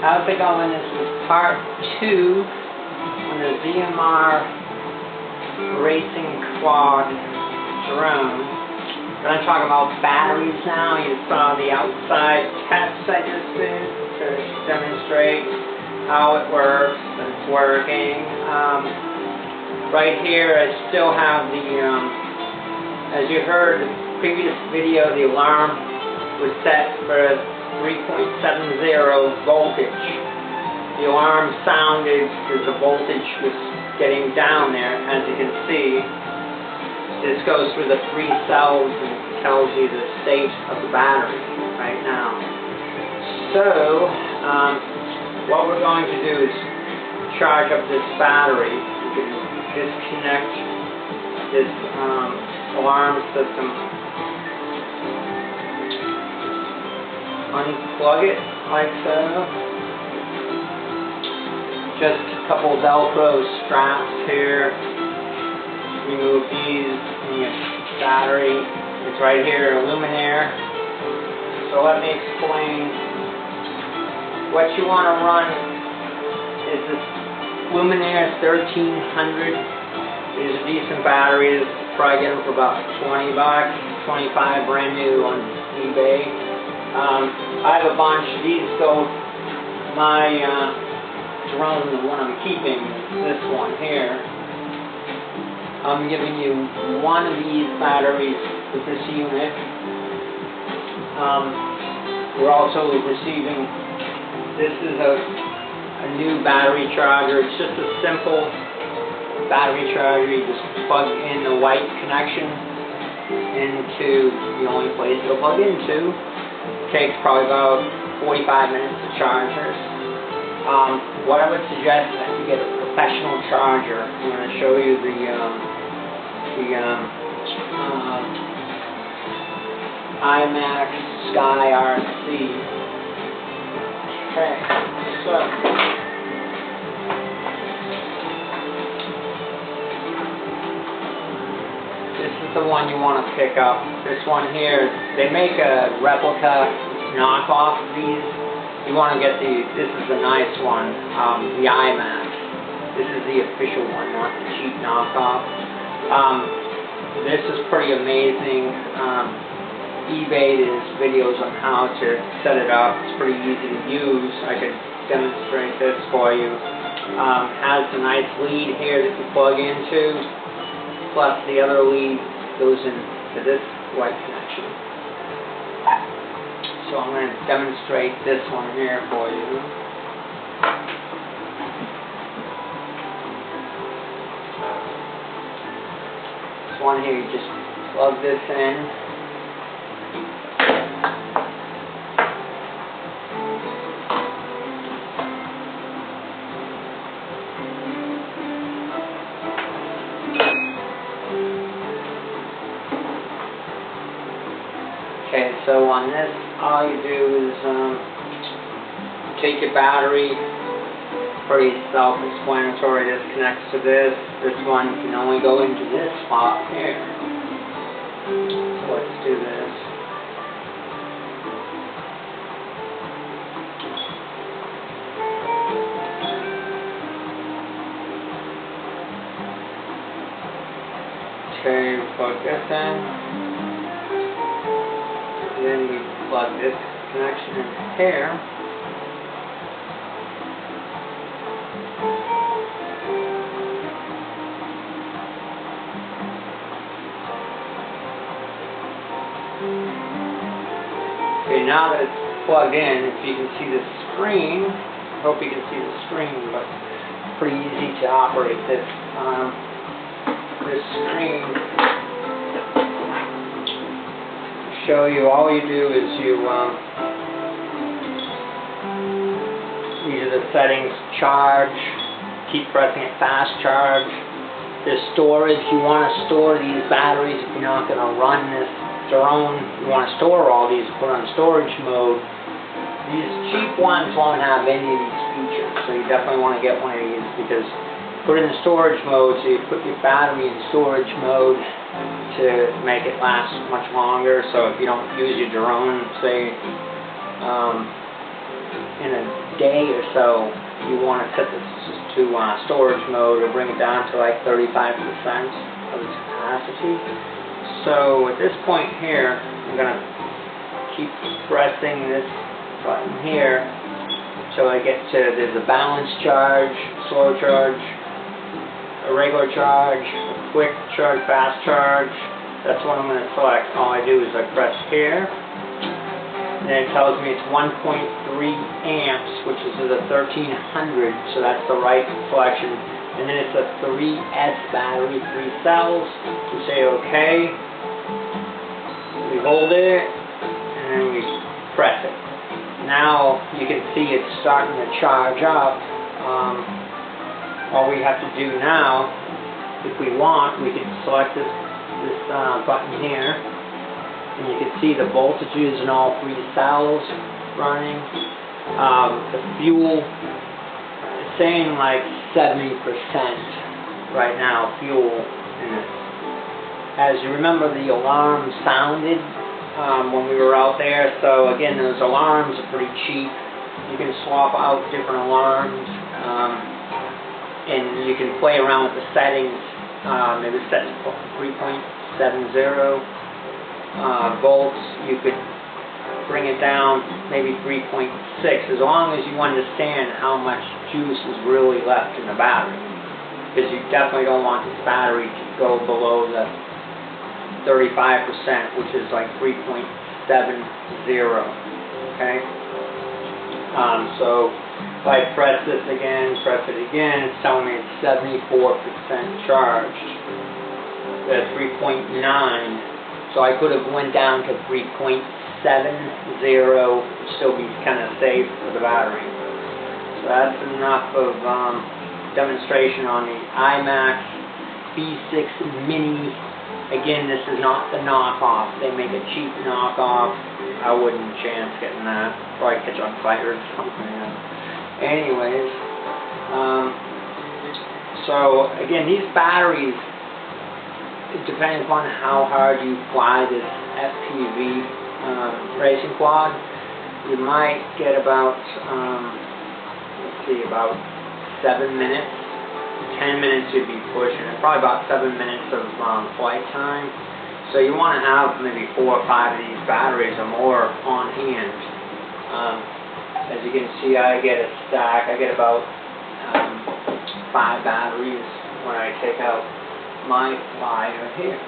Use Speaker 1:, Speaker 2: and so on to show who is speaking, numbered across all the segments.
Speaker 1: How's it going? This is part 2 on the Zmr racing quad drone. We're going to talk about batteries now. You saw the outside test I just did to demonstrate how it works, and it's working. Right here I still have the, as you heard in the previous video, the alarm was set for 3.70 voltage. The alarm sounded because the voltage was getting down there. As you can see, this goes through the 3 cells and tells you the state of the battery right now. So, what we're going to do is charge up this battery. You can disconnect this alarm system, unplug it like so. Just a couple Velcro straps here. Remove these in your battery. It's right here, luminaire. So let me explain. What you want to run is this luminaire 1300. These are decent batteries. Probably get them for about 20 bucks, 25 brand new on eBay. I have a bunch. These go, my drone, the one I'm keeping, this one here. I'm giving you one of these batteries with this unit. We're also receiving, this is a new battery charger. It's just a simple battery charger. You just plug in the white connection into the only place it'll plug into. Takes probably about 45 minutes to charge this. What I would suggest is that you get a professional charger. I'm going to show you the iMac Sky RC. Okay, so this is the one you want to pick up. This one here, they make a replica knockoff of these. You want to get this is the nice one, the iMac. This is the official one, not the cheap knockoff. This is pretty amazing. eBay is videos on how to set it up. It's pretty easy to use. I could demonstrate this for you. Has a nice lead here that you plug into, plus the other lead goes into this white connection. So I'm going to demonstrate this one here for you. This one here, you just plug this in. Okay, so on this, all you do is take your battery. Pretty self-explanatory. This connects to this. This one can only go into this spot here. So let's do this. Okay, plug this in. Then we plug this connection in here. Okay, now that it's plugged in, if you can see the screen, I hope you can see the screen, but it's pretty easy to operate this screen. Show you, all you do is you these are the settings: charge, keep pressing it, fast charge. There's storage. You want to store these batteries if you're not going to run this drone. You want to store all these, put on storage mode. These cheap ones won't have any of these features, so you definitely want to get one of these, because put in the storage mode, so you put your battery in storage mode to make it last much longer. So if you don't use your drone, say in a day or so, you want to set this to storage mode or bring it down to like 35% of its capacity. So at this point here, I'm going to keep pressing this button here till I get to, there's a balanced charge, slow charge, a regular charge, a quick charge, fast charge. That's what I'm going to select. All I do is I press here, and it tells me it's 1.3 amps, which is the 1300, so that's the right selection. And then it's a 3S battery, 3 cells. We say OK. We hold it, and then we press it. Now you can see it's starting to charge up. All we have to do now, if we want, we can select this button here, and you can see the voltages in all 3 cells running. The fuel is saying like 70% right now, fuel in it. As you remember, the alarm sounded when we were out there, so again, those alarms are pretty cheap. You can swap out different alarms, and you can play around with the settings. It was set to 3.70 volts. You could bring it down maybe 3.6, as long as you understand how much juice is really left in the battery, because you definitely don't want this battery to go below the 35%, which is like 3.70. Okay. So if I press this again, press it again, it's telling me it's 74% charged. At 3.9, so I could have went down to 3.70, and still be kind of safe for the battery. So that's enough of demonstration on the iMac B6 Mini. Again, this is not the knockoff. They make a cheap knockoff. I wouldn't chance getting that. Probably catch on fire or something. Anyways, so again, these batteries, it depends upon how hard you fly this FPV racing quad. You might get about, let's see, about 7 minutes. 10 minutes you'd be pushing it. Probably about 7 minutes of flight time. So you want to have maybe 4 or 5 of these batteries or more on hand. As you can see, I get a stack. I get about 5 batteries when I take out my flyer here.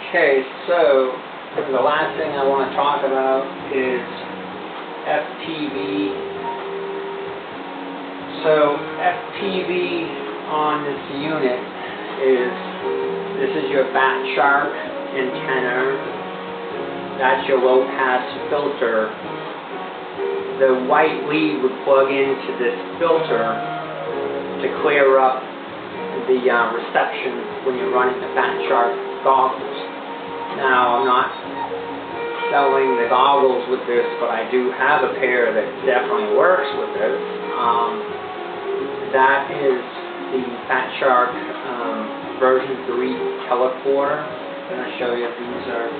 Speaker 1: Okay, so the last thing I want to talk about is FPV. So FPV on this unit is, this is your Fat Shark antenna. That's your low pass filter. The white lead would plug into this filter to clear up the reception when you're running the Fat Shark goggles. Now, I'm not selling the goggles with this, but I do have a pair that definitely works with this. That is the Fat Shark version 3 teleporter. I'm going to show you. These are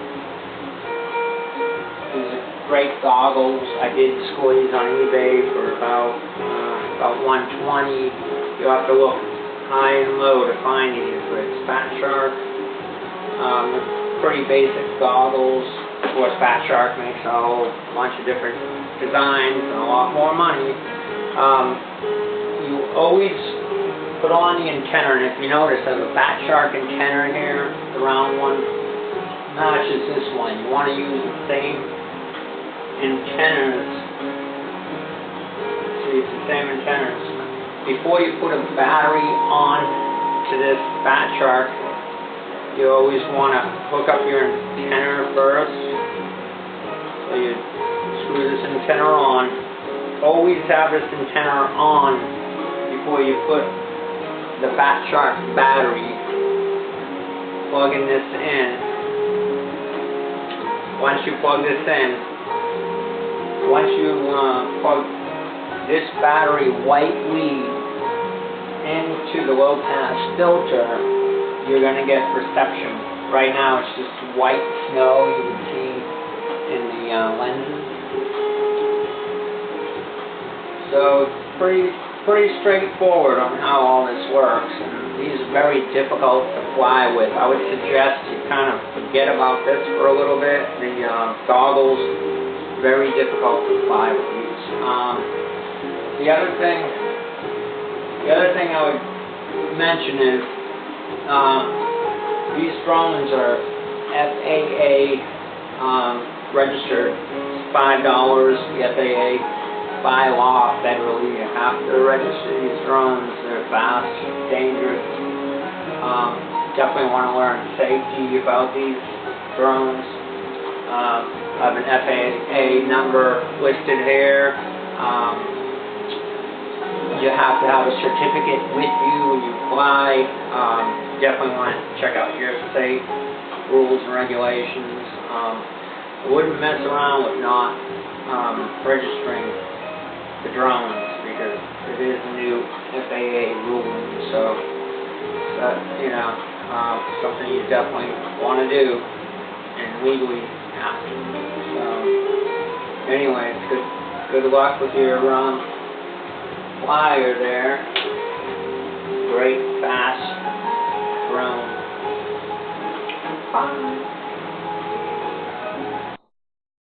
Speaker 1: great goggles. I did score these on eBay for about $120. You have to look high and low to find these, but it's Fat Shark. Pretty basic goggles. Of course, Fat Shark makes a whole bunch of different designs and a lot more money. You always put on the antenna, and if you notice, there's a Fat Shark antenna here. The round one matches this one. You want to use the same antennas. See, it's the same antennas. Before you put a battery on to this Fat Shark, you always want to hook up your antenna first. So you screw this antenna on. Always have this antenna on before you put the Fat Shark battery. Plugging this in. Once you plug this in, once you plug this battery white lead into the low pass filter, you're going to get reception. Right now it's just white snow you can see in the lenses. So it's pretty straightforward on how all this works. And these are very difficult to fly with. I would suggest you kind of forget about this for a little bit. The goggles, very difficult to fly with these. The other thing I would mention is these drones are FAA registered. It's $5. The FAA, by law, federally, you have to register these drones. They're fast, dangerous. Definitely want to learn safety about these drones. I have an FAA number listed here. You have to have a certificate with you when you fly. Definitely want to check out your state rules and regulations. I wouldn't mess around with not registering the drones because it is a new FAA ruling. So that, something you definitely want to do and legally have to. So anyway, good luck with your flyer there. Great fast drone. Bye.